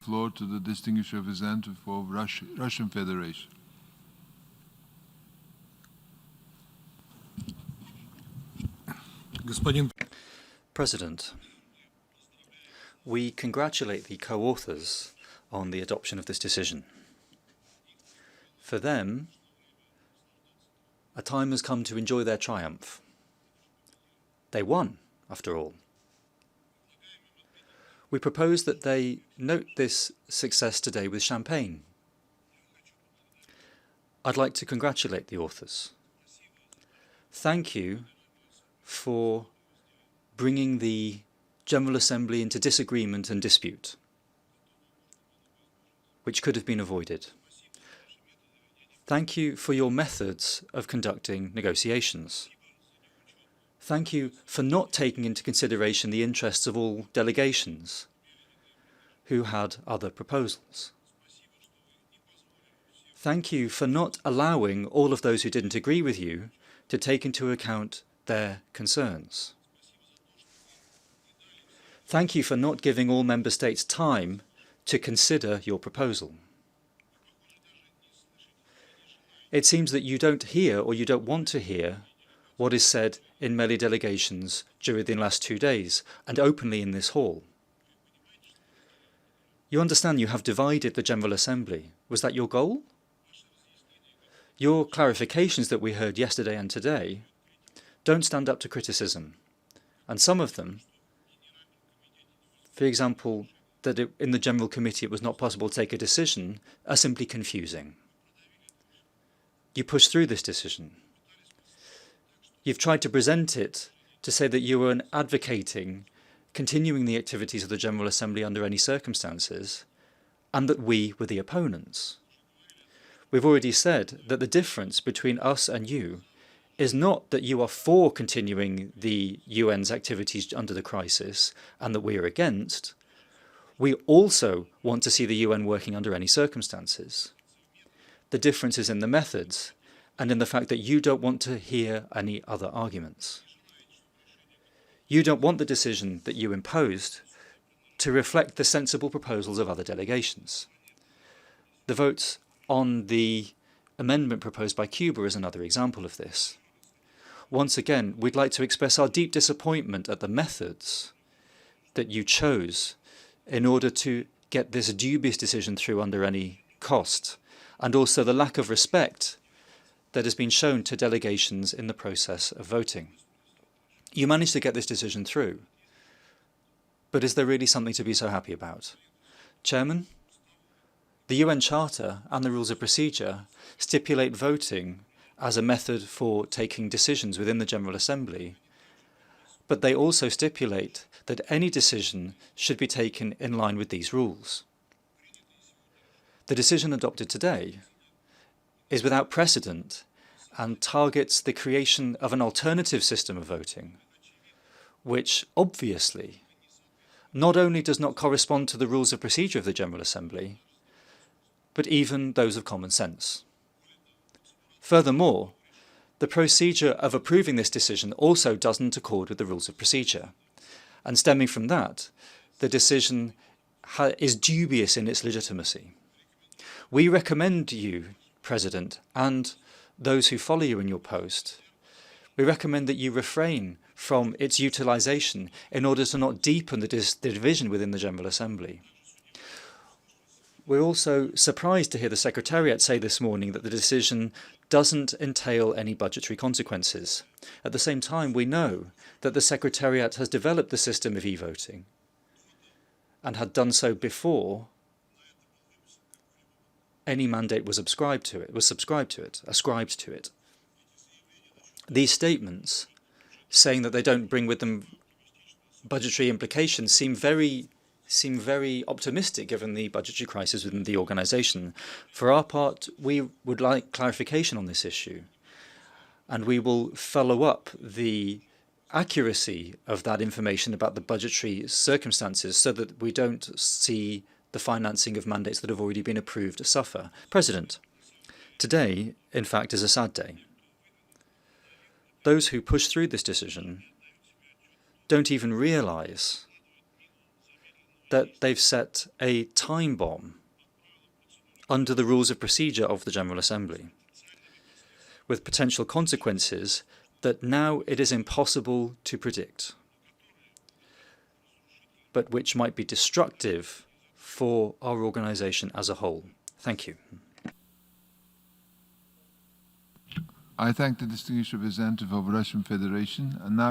Floor to the distinguished representative for Russian Federation. President, we congratulate the co-authors on the adoption of this decision. For them, a time has come to enjoy their triumph. They won, after all. We propose that they note this success today with champagne. I'd like to congratulate the authors. Thank you for bringing the General Assembly into disagreement and dispute, which could have been avoided. Thank you for your methods of conducting negotiations. Thank you for not taking into consideration the interests of all delegations who had other proposals. Thank you for not allowing all of those who didn't agree with you to take into account their concerns. Thank you for not giving all member states time to consider your proposal. It seems that you don't hear, or you don't want to hear, what is said in many delegations during the last 2 days, and openly in this hall. You understand you have divided the General Assembly. Was that your goal? Your clarifications that we heard yesterday and today don't stand up to criticism. And some of them, for example, that in the General Committee it was not possible to take a decision, are simply confusing. You pushed through this decision. You've tried to present it to say that you were advocating continuing the activities of the General Assembly under any circumstances, and that we were the opponents. We've already said that the difference between us and you is not that you are for continuing the UN's activities under the crisis and that we are against. We also want to see the UN working under any circumstances. The difference is in the methods and in the fact that you don't want to hear any other arguments. You don't want the decision that you imposed to reflect the sensible proposals of other delegations. The votes on the amendment proposed by Cuba is another example of this. Once again, we'd like to express our deep disappointment at the methods that you chose in order to get this dubious decision through under any cost, and also the lack of respect that has been shown to delegations in the process of voting. You managed to get this decision through, but is there really something to be so happy about? Chairman, the UN Charter and the Rules of Procedure stipulate voting as a method for taking decisions within the General Assembly, but they also stipulate that any decision should be taken in line with these rules. The decision adopted today is without precedent and targets the creation of an alternative system of voting, which obviously not only does not correspond to the rules of procedure of the General Assembly, but even those of common sense. Furthermore, the procedure of approving this decision also doesn't accord with the rules of procedure, and stemming from that, the decision is dubious in its legitimacy. We recommend you, President, and those who follow you in your post, we recommend that you refrain from its utilisation in order to not deepen the division within the General Assembly. We're also surprised to hear the Secretariat say this morning that the decision doesn't entail any budgetary consequences. At the same time, we know that the Secretariat has developed the system of e-voting and had done so before any mandate was ascribed to it. These statements, saying that they don't bring with them budgetary implications, seem very optimistic given the budgetary crisis within the organisation. For our part, we would like clarification on this issue, and we will follow up the accuracy of that information about the budgetary circumstances so that we don't see the financing of mandates that have already been approved suffer. President, today, in fact, is a sad day. Those who push through this decision don't even realise that they've set a time bomb under the rules of procedure of the General Assembly, with potential consequences that now it is impossible to predict, but which might be destructive for our organisation as a whole. Thank you. I thank the distinguished representative of the Russian Federation, and now